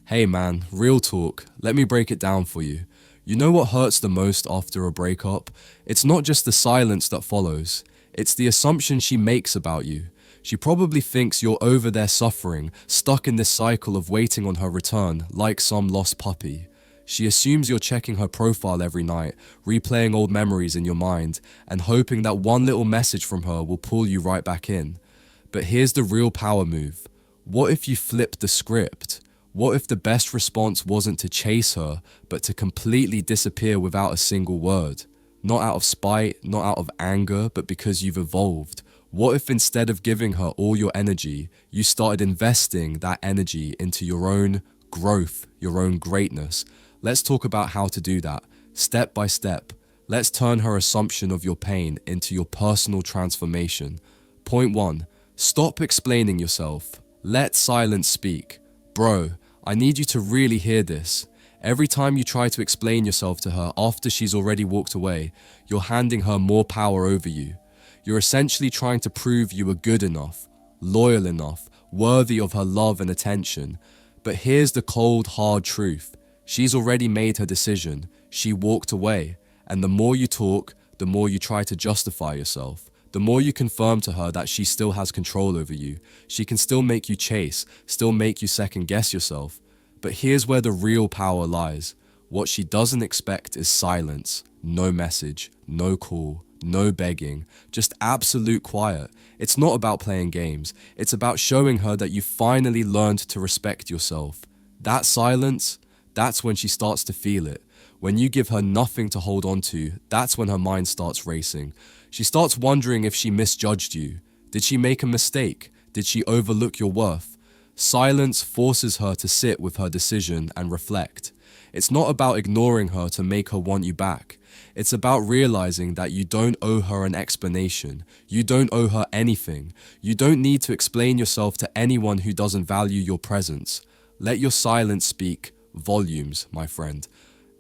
Hey man, real talk, let me break it down for you. You know what hurts the most after a breakup? It's not just the silence that follows, it's the assumption she makes about you. She probably thinks you're over there suffering, stuck in this cycle of waiting on her return, like some lost puppy. She assumes you're checking her profile every night, replaying old memories in your mind, and hoping that one little message from her will pull you right back in. But here's the real power move. What if you flipped the script? What if the best response wasn't to chase her, but to completely disappear without a single word? Not out of spite, not out of anger, but because you've evolved. What if instead of giving her all your energy, you started investing that energy into your own growth, your own greatness? Let's talk about how to do that, step by step. Let's turn her assumption of your pain into your personal transformation. Point 1. Stop explaining yourself. Let silence speak. Bro, I need you to really hear this. Every time you try to explain yourself to her after she's already walked away, you're handing her more power over you. You're essentially trying to prove you are good enough, loyal enough, worthy of her love and attention. But here's the cold, hard truth. She's already made her decision. She walked away. And the more you talk, the more you try to justify yourself. The more you confirm to her that she still has control over you. She can still make you chase, still make you second guess yourself. But here's where the real power lies. What she doesn't expect is silence. No message, no call, no begging, just absolute quiet. It's not about playing games. It's about showing her that you finally learned to respect yourself. That silence, that's when she starts to feel it. When you give her nothing to hold on to, that's when her mind starts racing. She starts wondering if she misjudged you. Did she make a mistake? Did she overlook your worth? Silence forces her to sit with her decision and reflect. It's not about ignoring her to make her want you back. It's about realizing that you don't owe her an explanation. You don't owe her anything. You don't need to explain yourself to anyone who doesn't value your presence. Let your silence speak volumes, my friend.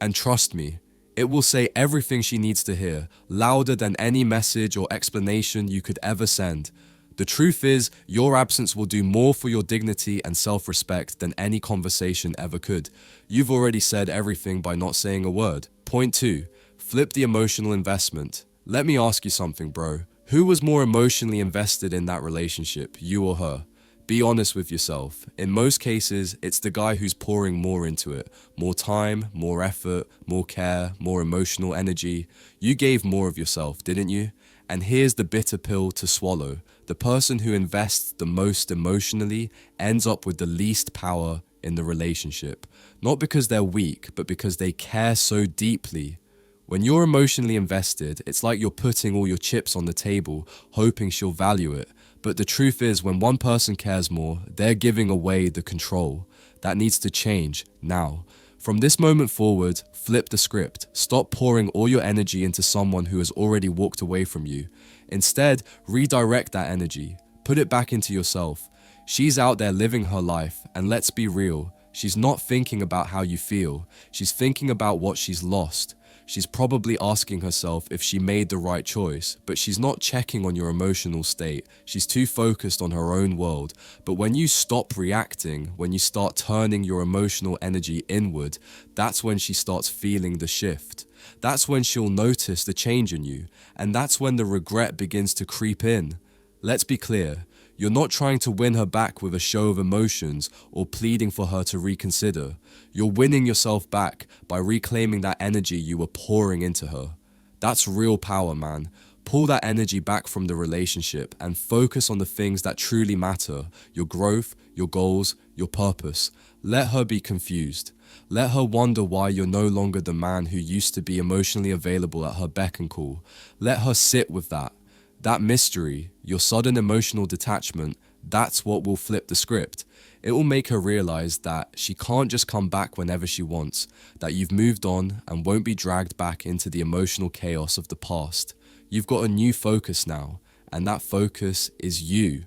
And trust me, it will say everything she needs to hear, louder than any message or explanation you could ever send. The truth is, your absence will do more for your dignity and self-respect than any conversation ever could. You've already said everything by not saying a word. Point 2. Flip the emotional investment. Let me ask you something, bro. Who was more emotionally invested in that relationship, you or her? Be honest with yourself. In most cases, it's the guy who's pouring more into it. More time, more effort, more care, more emotional energy. You gave more of yourself, didn't you? And here's the bitter pill to swallow. The person who invests the most emotionally ends up with the least power in the relationship. Not because they're weak, but because they care so deeply. When you're emotionally invested, it's like you're putting all your chips on the table, hoping she'll value it. But the truth is, when one person cares more, they're giving away the control. That needs to change now. From this moment forward, flip the script. Stop pouring all your energy into someone who has already walked away from you. Instead, redirect that energy. Put it back into yourself. She's out there living her life, and let's be real, she's not thinking about how you feel. She's thinking about what she's lost. She's probably asking herself if she made the right choice, but she's not checking on your emotional state. She's too focused on her own world. But when you stop reacting, when you start turning your emotional energy inward, that's when she starts feeling the shift. That's when she'll notice the change in you, and that's when the regret begins to creep in. Let's be clear. You're not trying to win her back with a show of emotions or pleading for her to reconsider. You're winning yourself back by reclaiming that energy you were pouring into her. That's real power, man. Pull that energy back from the relationship and focus on the things that truly matter: your growth, your goals, your purpose. Let her be confused. Let her wonder why you're no longer the man who used to be emotionally available at her beck and call. Let her sit with that. That mystery, your sudden emotional detachment, that's what will flip the script. It will make her realize that she can't just come back whenever she wants, that you've moved on and won't be dragged back into the emotional chaos of the past. You've got a new focus now, and that focus is you.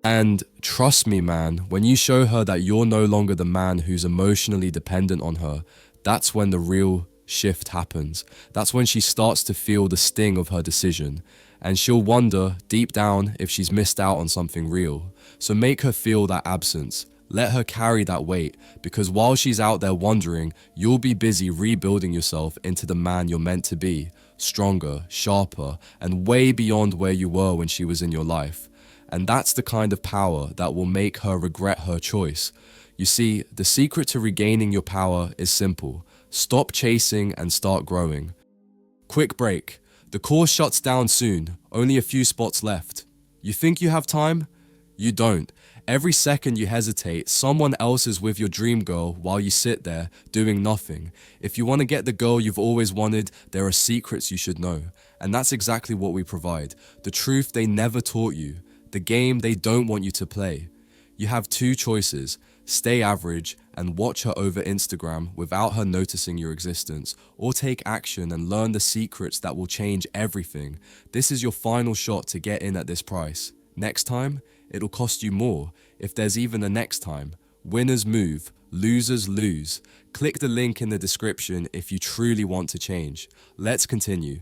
And trust me, man, when you show her that you're no longer the man who's emotionally dependent on her, that's when the real shift happens. That's when she starts to feel the sting of her decision. And she'll wonder deep down if she's missed out on something real. So make her feel that absence. Let her carry that weight, because while she's out there wandering, you'll be busy rebuilding yourself into the man you're meant to be, stronger, sharper, and way beyond where you were when she was in your life. And that's the kind of power that will make her regret her choice. You see, the secret to regaining your power is simple. Stop chasing and start growing. Quick break. The course shuts down soon, only a few spots left. You think you have time? You don't. Every second you hesitate, someone else is with your dream girl while you sit there doing nothing. If you want to get the girl you've always wanted, there are secrets you should know. And that's exactly what we provide. The truth they never taught you. The game they don't want you to play. You have two choices. Stay average and watch her over Instagram without her noticing your existence, or take action and learn the secrets that will change everything. This is your final shot to get in at this price. Next time, it'll cost you more, if there's even a next time. Winners move, losers lose. Click the link in the description if you truly want to change. Let's continue.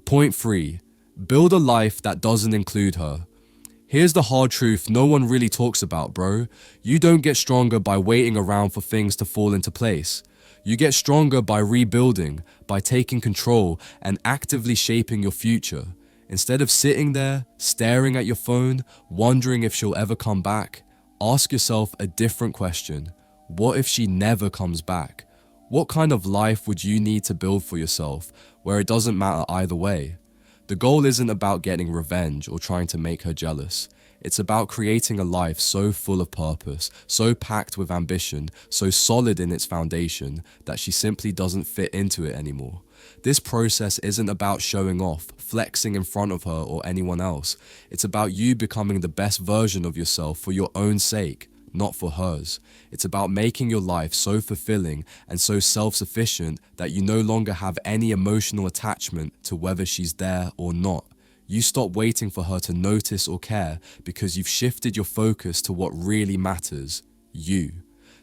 Point 3. Build a life that doesn't include her. Here's the hard truth no one really talks about, bro. You don't get stronger by waiting around for things to fall into place. You get stronger by rebuilding, by taking control and actively shaping your future. Instead of sitting there, staring at your phone, wondering if she'll ever come back, ask yourself a different question. What if she never comes back? What kind of life would you need to build for yourself, where it doesn't matter either way? The goal isn't about getting revenge or trying to make her jealous. It's about creating a life so full of purpose, so packed with ambition, so solid in its foundation that she simply doesn't fit into it anymore. This process isn't about showing off, flexing in front of her or anyone else. It's about you becoming the best version of yourself for your own sake, not for hers. It's about making your life so fulfilling and so self-sufficient that you no longer have any emotional attachment to whether she's there or not. You stop waiting for her to notice or care because you've shifted your focus to what really matters, you.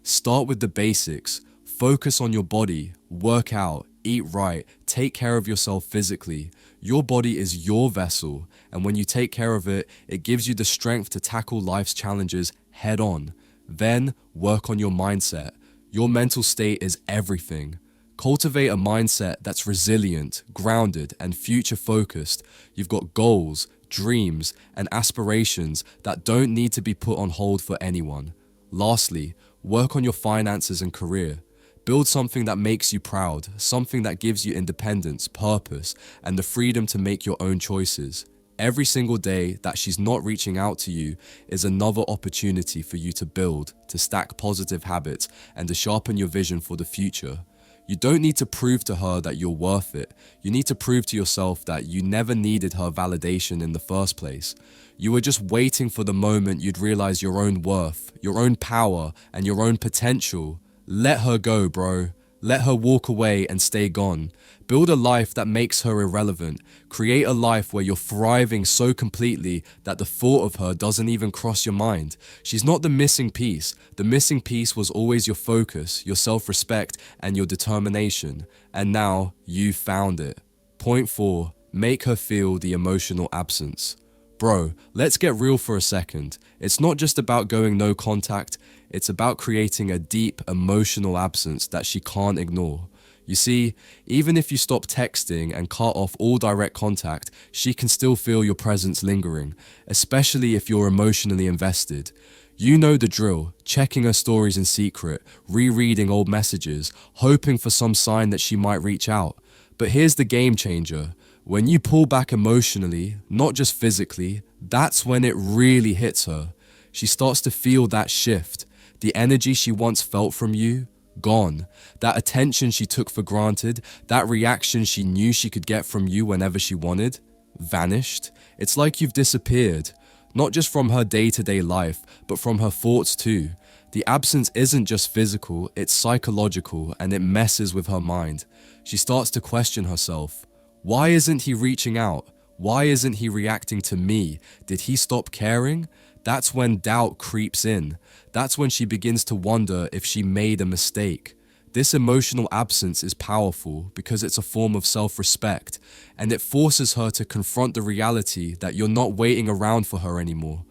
Start with the basics. Focus on your body, work out, eat right, take care of yourself physically. Your body is your vessel, and when you take care of it, it gives you the strength to tackle life's challenges head on. Then work on your mindset. Your mental state is everything. Cultivate a mindset that's resilient, grounded, and future-focused. You've got goals, dreams, and aspirations that don't need to be put on hold for anyone. Lastly, work on your finances and career. Build something that makes you proud, something that gives you independence, purpose, and the freedom to make your own choices. Every single day that she's not reaching out to you is another opportunity for you to build, to stack positive habits, and to sharpen your vision for the future. You don't need to prove to her that you're worth it. You need to prove to yourself that you never needed her validation in the first place. You were just waiting for the moment you'd realize your own worth, your own power, and your own potential. Let her go, bro. Let her walk away and stay gone. Build a life that makes her irrelevant. Create a life where you're thriving so completely that the thought of her doesn't even cross your mind. She's not the missing piece. The missing piece was always your focus, your self-respect, and your determination. And now you found it. Point 4. Make her feel the emotional absence. Bro, let's get real for a second. It's not just about going no contact, it's about creating a deep emotional absence that she can't ignore. You see, even if you stop texting and cut off all direct contact, she can still feel your presence lingering, especially if you're emotionally invested. You know the drill, checking her stories in secret, rereading old messages, hoping for some sign that she might reach out. But here's the game changer. When you pull back emotionally, not just physically, that's when it really hits her. She starts to feel that shift. The energy she once felt from you, gone. That attention she took for granted, that reaction she knew she could get from you whenever she wanted, vanished. It's like you've disappeared. Not just from her day-to-day life, but from her thoughts too. The absence isn't just physical, it's psychological, and it messes with her mind. She starts to question herself. Why isn't he reaching out? Why isn't he reacting to me? Did he stop caring? That's when doubt creeps in. That's when she begins to wonder if she made a mistake. This emotional absence is powerful because it's a form of self-respect, and it forces her to confront the reality that you're not waiting around for her anymore.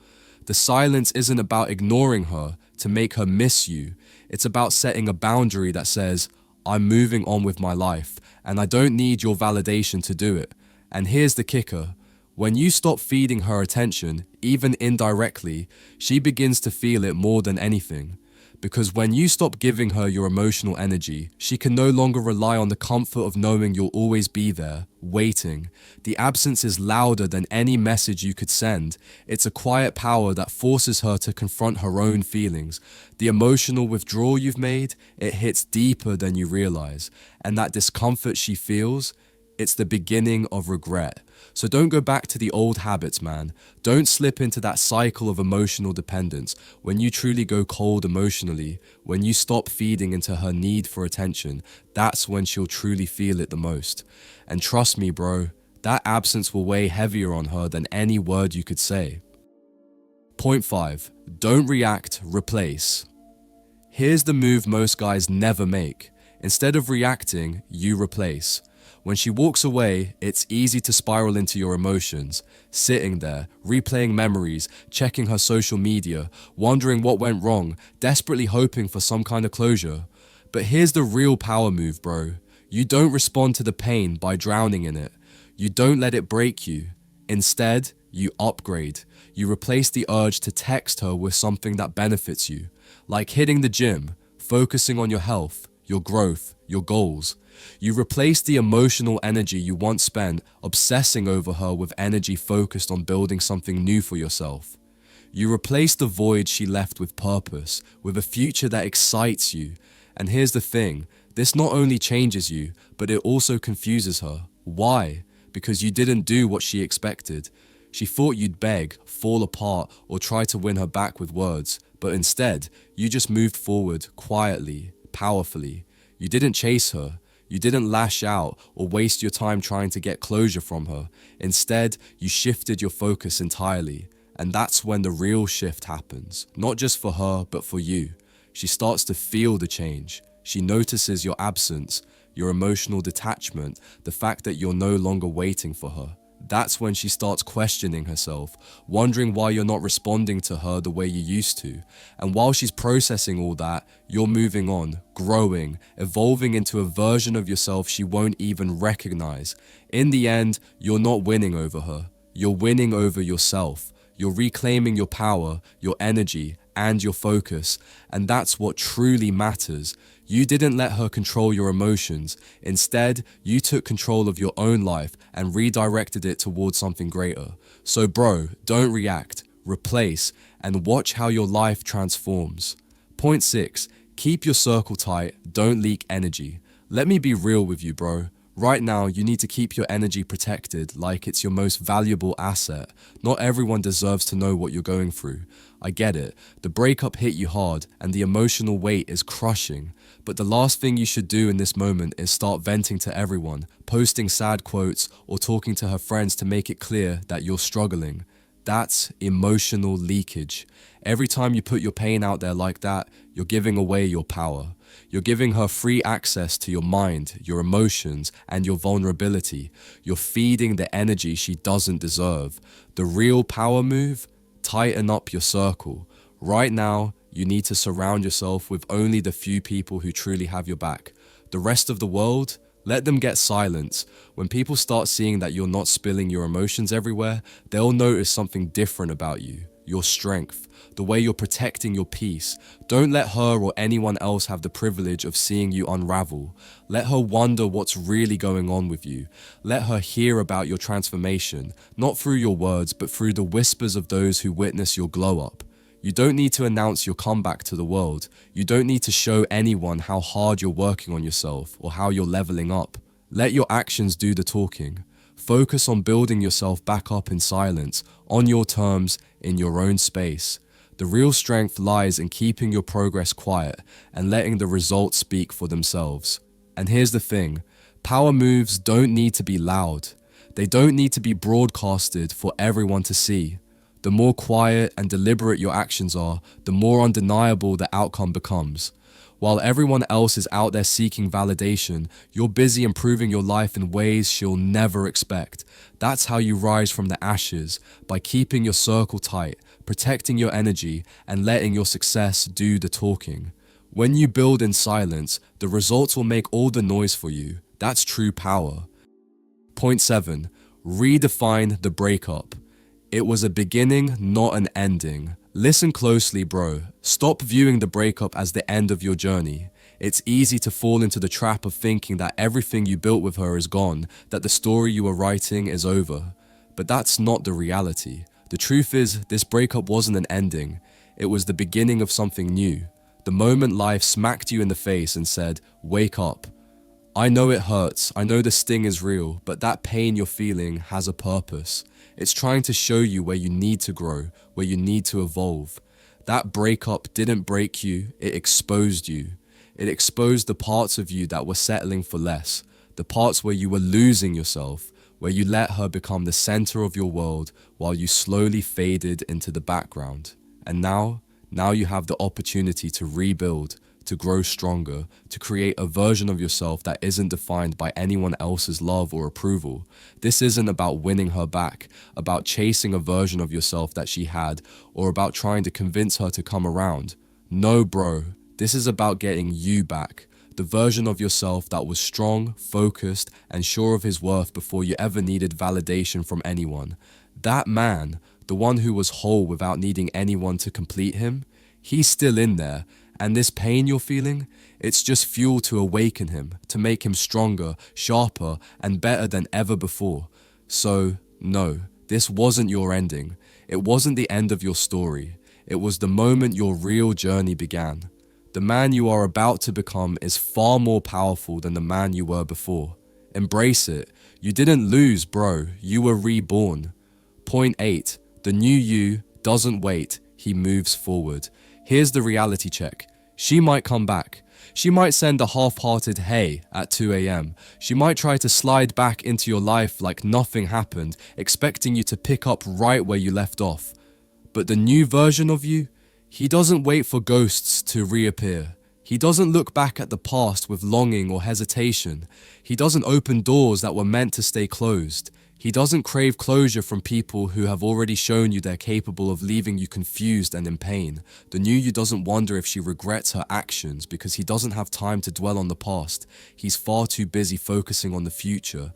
The silence isn't about ignoring her, to make her miss you. It's about setting a boundary that says, I'm moving on with my life, and I don't need your validation to do it. And here's the kicker. When you stop feeding her attention, even indirectly, she begins to feel it more than anything. Because when you stop giving her your emotional energy, she can no longer rely on the comfort of knowing you'll always be there, waiting. The absence is louder than any message you could send. It's a quiet power that forces her to confront her own feelings. The emotional withdrawal you've made, it hits deeper than you realize. And that discomfort she feels, it's the beginning of regret. So don't go back to the old habits, man. Don't slip into that cycle of emotional dependence. When you truly go cold emotionally, when you stop feeding into her need for attention, that's when she'll truly feel it the most. And trust me, bro, that absence will weigh heavier on her than any word you could say. Point 5. Don't react, replace. Here's the move most guys never make. Instead of reacting, you replace. When she walks away, it's easy to spiral into your emotions, sitting there, replaying memories, checking her social media, wondering what went wrong, desperately hoping for some kind of closure. But here's the real power move, bro. You don't respond to the pain by drowning in it. You don't let it break you. Instead, you upgrade. You replace the urge to text her with something that benefits you, like hitting the gym, focusing on your health, your growth, your goals. You replace the emotional energy you once spent obsessing over her with energy focused on building something new for yourself. You replace the void she left with purpose, with a future that excites you. And here's the thing, this not only changes you, but it also confuses her. Why? Because you didn't do what she expected. She thought you'd beg, fall apart, or try to win her back with words, but instead, you just moved forward quietly, powerfully. You didn't chase her. You didn't lash out or waste your time trying to get closure from her. Instead, you shifted your focus entirely. And that's when the real shift happens. Not just for her, but for you. She starts to feel the change. She notices your absence, your emotional detachment, the fact that you're no longer waiting for her. That's when she starts questioning herself, wondering why you're not responding to her the way you used to. And while she's processing all that, you're moving on, growing, evolving into a version of yourself she won't even recognize. In the end, you're not winning over her. You're winning over yourself. You're reclaiming your power, your energy, and your focus. And that's what truly matters. You didn't let her control your emotions. Instead, you took control of your own life and redirected it towards something greater. So bro, don't react, replace, and watch how your life transforms. Point 6. Keep your circle tight, don't leak energy. Let me be real with you, bro. Right now, you need to keep your energy protected like it's your most valuable asset. Not everyone deserves to know what you're going through. I get it. The breakup hit you hard and the emotional weight is crushing. But the last thing you should do in this moment is start venting to everyone, posting sad quotes, or talking to her friends to make it clear that you're struggling. That's emotional leakage. Every time you put your pain out there like that, you're giving away your power. You're giving her free access to your mind, your emotions, and your vulnerability. You're feeding the energy she doesn't deserve. The real power move? Tighten up your circle. Right now, you need to surround yourself with only the few people who truly have your back. The rest of the world? Let them get silence. When people start seeing that you're not spilling your emotions everywhere, they'll notice something different about you. Your strength, the way you're protecting your peace. Don't let her or anyone else have the privilege of seeing you unravel. Let her wonder what's really going on with you. Let her hear about your transformation, not through your words, but through the whispers of those who witness your glow up. You don't need to announce your comeback to the world. You don't need to show anyone how hard you're working on yourself or how you're leveling up. Let your actions do the talking. Focus on building yourself back up in silence, on your terms, in your own space. The real strength lies in keeping your progress quiet and letting the results speak for themselves. And here's the thing, power moves don't need to be loud. They don't need to be broadcasted for everyone to see. The more quiet and deliberate your actions are, the more undeniable the outcome becomes. While everyone else is out there seeking validation, you're busy improving your life in ways she'll never expect. That's how you rise from the ashes, by keeping your circle tight, protecting your energy, and letting your success do the talking. When you build in silence, the results will make all the noise for you. That's true power. Point 7. Redefine the breakup. It was a beginning, not an ending. Listen closely, bro. Stop viewing the breakup as the end of your journey. It's easy to fall into the trap of thinking that everything you built with her is gone, that the story you were writing is over. But that's not the reality. The truth is, this breakup wasn't an ending. It was the beginning of something new. The moment life smacked you in the face and said, "Wake up." I know it hurts, I know the sting is real, but that pain you're feeling has a purpose. It's trying to show you where you need to grow, where you need to evolve. That breakup didn't break you, it exposed you. It exposed the parts of you that were settling for less, the parts where you were losing yourself, where you let her become the center of your world while you slowly faded into the background. And now you have the opportunity to rebuild, to grow stronger, to create a version of yourself that isn't defined by anyone else's love or approval. This isn't about winning her back, about chasing a version of yourself that she had, or about trying to convince her to come around. No, bro, this is about getting you back, the version of yourself that was strong, focused, and sure of his worth before you ever needed validation from anyone. That man, the one who was whole without needing anyone to complete him, he's still in there. And this pain you're feeling, it's just fuel to awaken him, to make him stronger, sharper, and better than ever before. So, no, this wasn't your ending. It wasn't the end of your story. It was the moment your real journey began. The man you are about to become is far more powerful than the man you were before. Embrace it. You didn't lose, bro. You were reborn. Point 8. The new you doesn't wait. He moves forward. Here's the reality check. She might come back. She might send a half-hearted hey at 2 a.m. She might try to slide back into your life like nothing happened, expecting you to pick up right where you left off. But the new version of you, he doesn't wait for ghosts to reappear. He doesn't look back at the past with longing or hesitation. He doesn't open doors that were meant to stay closed. He doesn't crave closure from people who have already shown you they're capable of leaving you confused and in pain. The new you doesn't wonder if she regrets her actions because he doesn't have time to dwell on the past. He's far too busy focusing on the future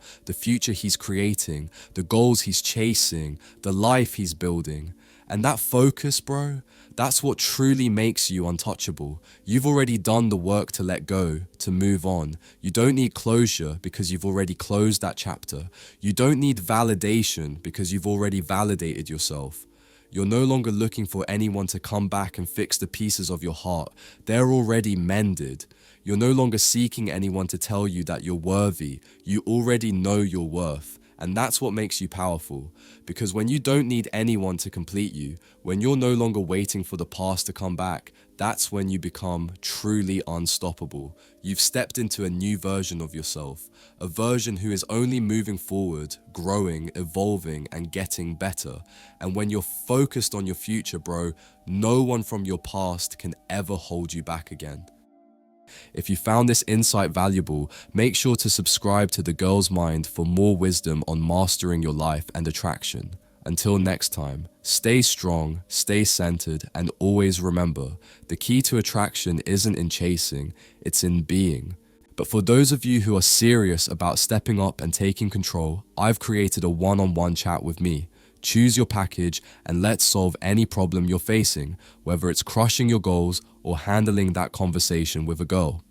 he's creating, the goals he's chasing, the life he's building. And that focus, bro, that's what truly makes you untouchable. You've already done the work to let go, to move on. You don't need closure because you've already closed that chapter. You don't need validation because you've already validated yourself. You're no longer looking for anyone to come back and fix the pieces of your heart. They're already mended. You're no longer seeking anyone to tell you that you're worthy. You already know your worth. And that's what makes you powerful, because when you don't need anyone to complete you, when you're no longer waiting for the past to come back, that's when you become truly unstoppable. You've stepped into a new version of yourself, a version who is only moving forward, growing, evolving, and getting better. And when you're focused on your future, bro, no one from your past can ever hold you back again. If you found this insight valuable, make sure to subscribe to The Girl's Mind for more wisdom on mastering your life and attraction. Until next time, stay strong, stay centered, and always remember, the key to attraction isn't in chasing, it's in being. But for those of you who are serious about stepping up and taking control, I've created a one-on-one chat with me. Choose your package and let's solve any problem you're facing, whether it's crushing your goals or handling that conversation with a girl.